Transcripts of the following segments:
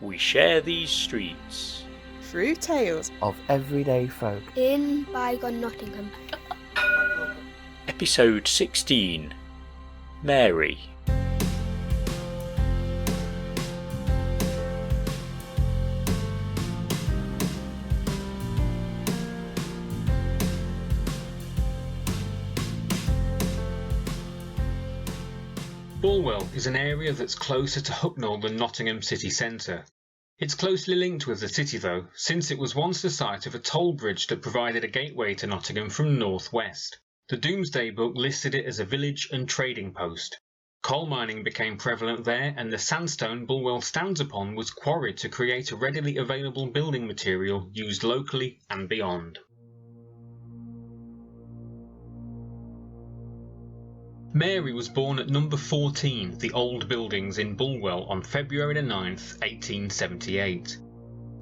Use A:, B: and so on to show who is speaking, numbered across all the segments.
A: We share these streets
B: through tales
C: of everyday folk
D: in bygone Nottingham.
A: Episode 16. Mary.
E: Bulwell is an area that's closer to Hucknall than Nottingham city centre. It's closely linked with the city though, since it was once the site of a toll bridge that provided a gateway to Nottingham from north-west. The Domesday Book listed it as a village and trading post. Coal mining became prevalent there, and the sandstone Bulwell stands upon was quarried to create a readily available building material used locally and beyond. Mary was born at number 14, the Old Buildings in Bulwell, on February 9, 1878.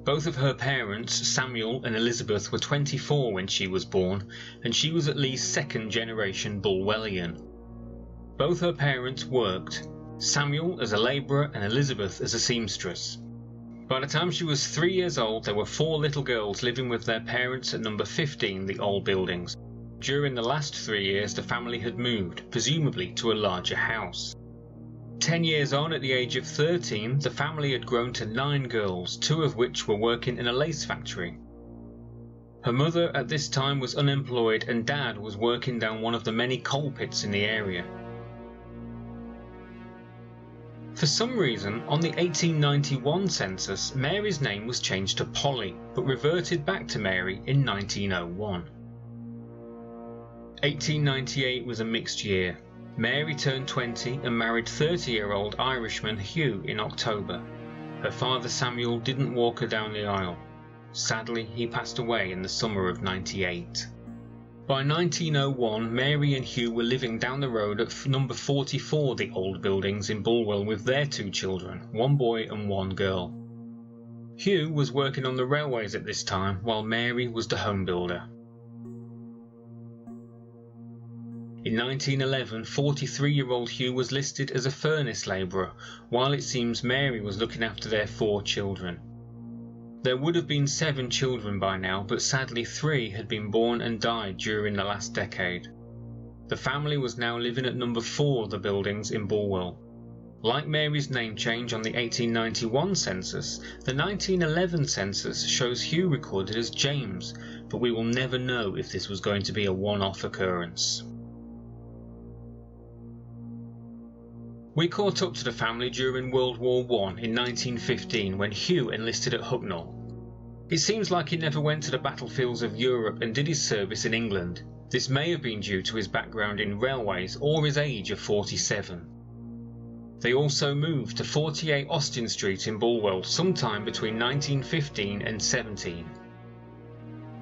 E: Both of her parents, Samuel and Elizabeth, were 24 when she was born, and she was at least second generation Bulwellian. Both her parents worked, Samuel as a labourer and Elizabeth as a seamstress. By the time she was 3 years old, there were 4 little girls living with their parents at number 15, the Old Buildings. During the last 3 years, the family had moved, presumably to a larger house. 10 years on, at the age of 13, the family had grown to 9 girls, 2 of which were working in a lace factory. Her mother at this time was unemployed, and Dad was working down one of the many coal pits in the area. For some reason, on the 1891 census, Mary's name was changed to Polly, but reverted back to Mary in 1901. 1898 was a mixed year. Mary turned 20 and married 30-year-old Irishman Hugh in October. Her father Samuel didn't walk her down the aisle. Sadly, he passed away in the summer of 98. By 1901, Mary and Hugh were living down the road at number 44, the Old Buildings in Bulwell, with their 2 children, 1 boy and 1 girl. Hugh was working on the railways at this time, while Mary was the home builder. In 1911, 43-year-old Hugh was listed as a furnace labourer, while it seems Mary was looking after their 4 children. There would have been 7 children by now, but sadly 3 had been born and died during the last decade. The family was now living at number 4 the Buildings in Bulwell. Like Mary's name change on the 1891 census, the 1911 census shows Hugh recorded as James, but we will never know if this was going to be a one-off occurrence. We caught up to the family during World War I in 1915 when Hugh enlisted at Hucknall. It seems like he never went to the battlefields of Europe and did his service in England. This may have been due to his background in railways or his age of 47. They also moved to 48 Austin Street in Bulwell sometime between 1915 and 17.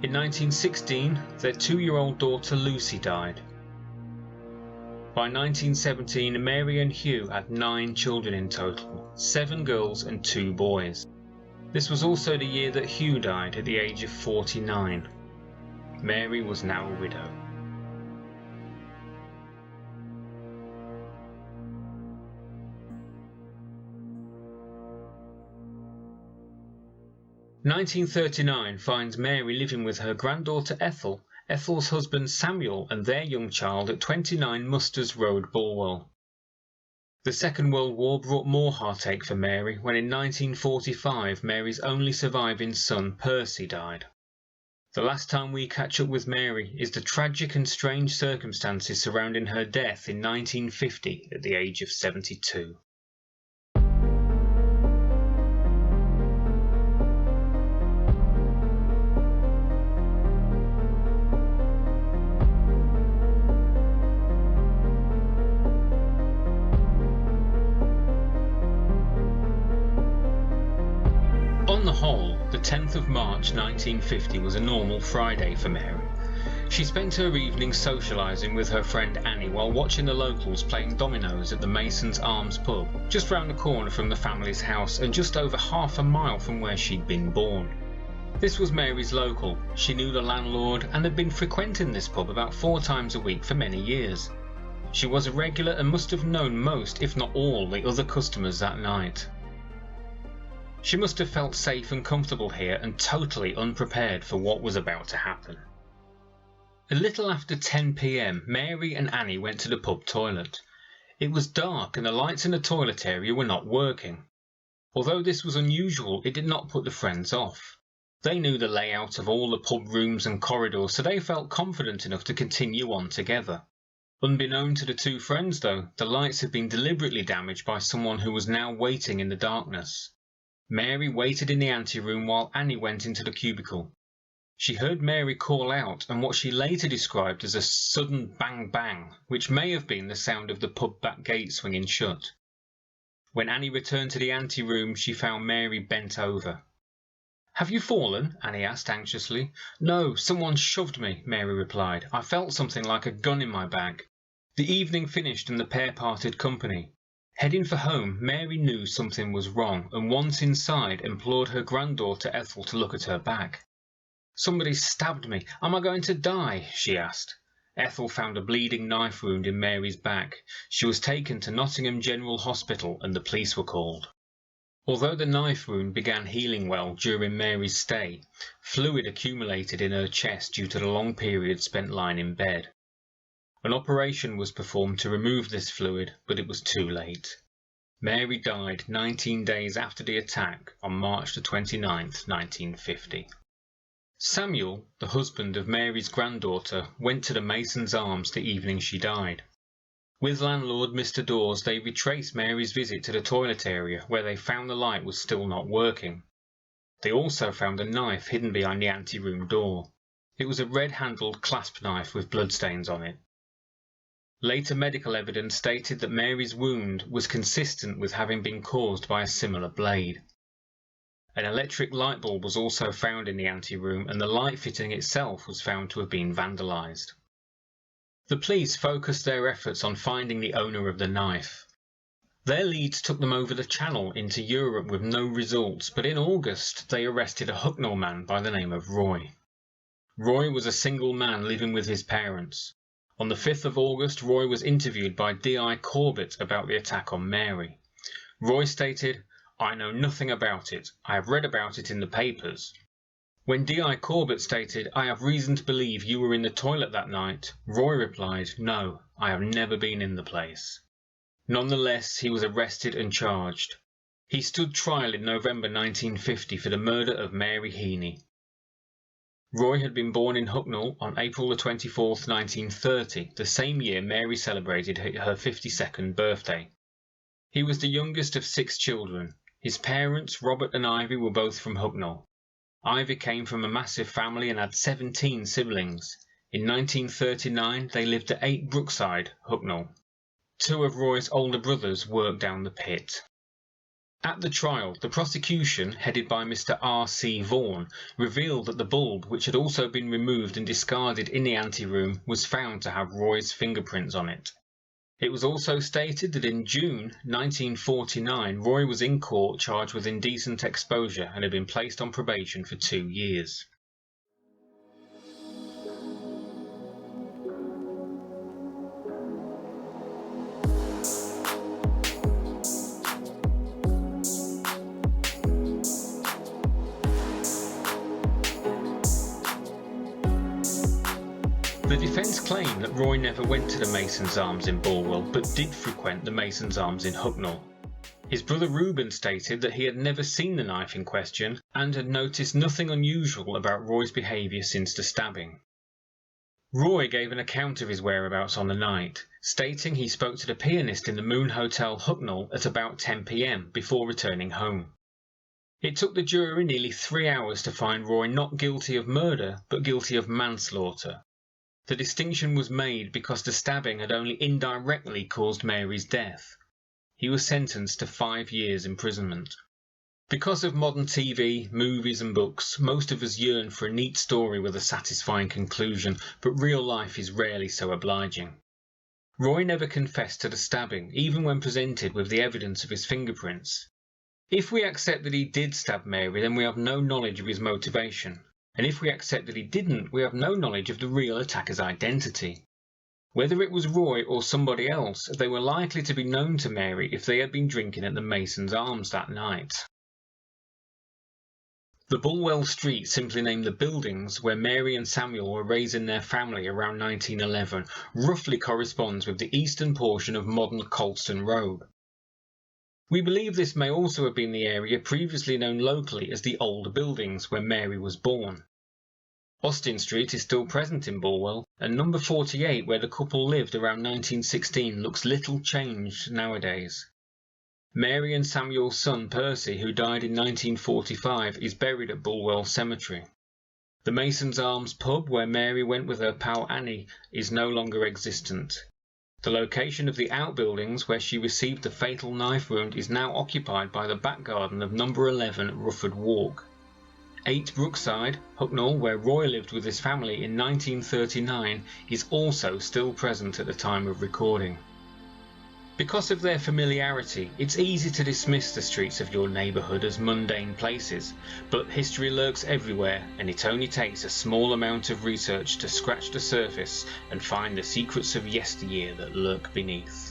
E: In 1916, their 2-year-old daughter Lucy died. By 1917, Mary and Hugh had 9 children in total, 7 girls and 2 boys. This was also the year that Hugh died at the age of 49. Mary was now a widow. "1939 finds Mary living with her granddaughter Ethel, Ethel's husband Samuel and their young child at 29 Musters Road, Bulwell. The Second World War brought more heartache for Mary when in 1945 Mary's only surviving son Percy died. The last time we catch up with Mary is the tragic and strange circumstances surrounding her death in 1950 at the age of 72. On the whole, the 10th of March 1950 was a normal Friday for Mary. She spent her evening socialising with her friend Annie while watching the locals playing dominoes at the Mason's Arms pub, just round the corner from the family's house and just over half a mile from where she'd been born. This was Mary's local. She knew the landlord and had been frequenting this pub about 4 times a week for many years. She was a regular and must have known most, if not all, the other customers that night. She must have felt safe and comfortable here and totally unprepared for what was about to happen. A little after 10 p.m, Mary and Annie went to the pub toilet. It was dark and the lights in the toilet area were not working. Although this was unusual, it did not put the friends off. They knew the layout of all the pub rooms and corridors, so they felt confident enough to continue on together. Unbeknown to the two friends, though, the lights had been deliberately damaged by someone who was now waiting in the darkness. Mary waited in the anteroom while Annie went into the cubicle. She heard Mary call out and what she later described as a sudden bang bang, which may have been the sound of the pub back gate swinging shut. When Annie returned to the anteroom, she found Mary bent over. "Have you fallen?" Annie asked anxiously. "No, someone shoved me," Mary replied. "I felt something like a gun in my bag." The evening finished and the pair parted company. Heading for home, Mary knew something was wrong and once inside implored her granddaughter Ethel to look at her back. "Somebody stabbed me. Am I going to die?" she asked. Ethel found a bleeding knife wound in Mary's back. She was taken to Nottingham General Hospital and the police were called. Although the knife wound began healing well during Mary's stay, fluid accumulated in her chest due to the long period spent lying in bed. An operation was performed to remove this fluid, but it was too late. Mary died 19 days after the attack on March 29, 1950. Samuel, the husband of Mary's granddaughter, went to the Mason's Arms the evening she died. With landlord Mr. Dawes, they retraced Mary's visit to the toilet area, where they found the light was still not working. They also found a knife hidden behind the anteroom door. It was a red-handled clasp knife with bloodstains on it. Later medical evidence stated that Mary's wound was consistent with having been caused by a similar blade. An electric light bulb was also found in the anteroom, and the light fitting itself was found to have been vandalised. The police focused their efforts on finding the owner of the knife. Their leads took them over the Channel into Europe with no results, but in August they arrested a Hucknall man by the name of Roy. Roy was a single man living with his parents. On the 5th of August, Roy was interviewed by D.I. Corbett about the attack on Mary. Roy stated, "I know nothing about it. I have read about it in the papers." When D.I. Corbett stated, "I have reason to believe you were in the toilet that night," Roy replied, "No, I have never been in the place." Nonetheless, he was arrested and charged. He stood trial in November 1950 for the murder of Mary Heaney. Roy had been born in Hucknall on April 24, 1930, the same year Mary celebrated her 52nd birthday. He was the youngest of 6 children. His parents, Robert and Ivy, were both from Hucknall. Ivy came from a massive family and had 17 siblings. In 1939, they lived at 8 Brookside, Hucknall. 2 of Roy's older brothers worked down the pit. At the trial, the prosecution, headed by Mr. R.C. Vaughan, revealed that the bulb, which had also been removed and discarded in the anteroom, was found to have Roy's fingerprints on it. It was also stated that in June 1949, Roy was in court charged with indecent exposure and had been placed on probation for 2 years. The defence claimed that Roy never went to the Mason's Arms in Bulwell, but did frequent the Mason's Arms in Hucknall. His brother Reuben stated that he had never seen the knife in question and had noticed nothing unusual about Roy's behaviour since the stabbing. Roy gave an account of his whereabouts on the night, stating he spoke to the pianist in the Moon Hotel, Hucknall, at about 10 p.m. before returning home. It took the jury nearly 3 hours to find Roy not guilty of murder, but guilty of manslaughter. The distinction was made because the stabbing had only indirectly caused Mary's death. He was sentenced to 5 years imprisonment. Because of modern TV, movies and books, most of us yearn for a neat story with a satisfying conclusion, but real life is rarely so obliging. Roy never confessed to the stabbing, even when presented with the evidence of his fingerprints. If we accept that he did stab Mary, then we have no knowledge of his motivation. And if we accept that he didn't, we have no knowledge of the real attacker's identity. Whether it was Roy or somebody else, they were likely to be known to Mary if they had been drinking at the Mason's Arms that night. The Bulwell street, simply named the buildings where Mary and Samuel were raising their family around 1911, roughly corresponds with the eastern portion of modern Colston Road. We believe this may also have been the area previously known locally as the Old Buildings where Mary was born. Austin Street is still present in Bulwell, and number 48 where the couple lived around 1916 looks little changed nowadays. Mary and Samuel's son Percy, who died in 1945, is buried at Bulwell Cemetery. The Mason's Arms pub where Mary went with her pal Annie is no longer existent. The location of the outbuildings where she received the fatal knife wound is now occupied by the back garden of number 11 Rufford Walk. 8 Brookside, Hucknall, where Roy lived with his family in 1939, is also still present at the time of recording. Because of their familiarity, it's easy to dismiss the streets of your neighbourhood as mundane places, but history lurks everywhere, and it only takes a small amount of research to scratch the surface and find the secrets of yesteryear that lurk beneath.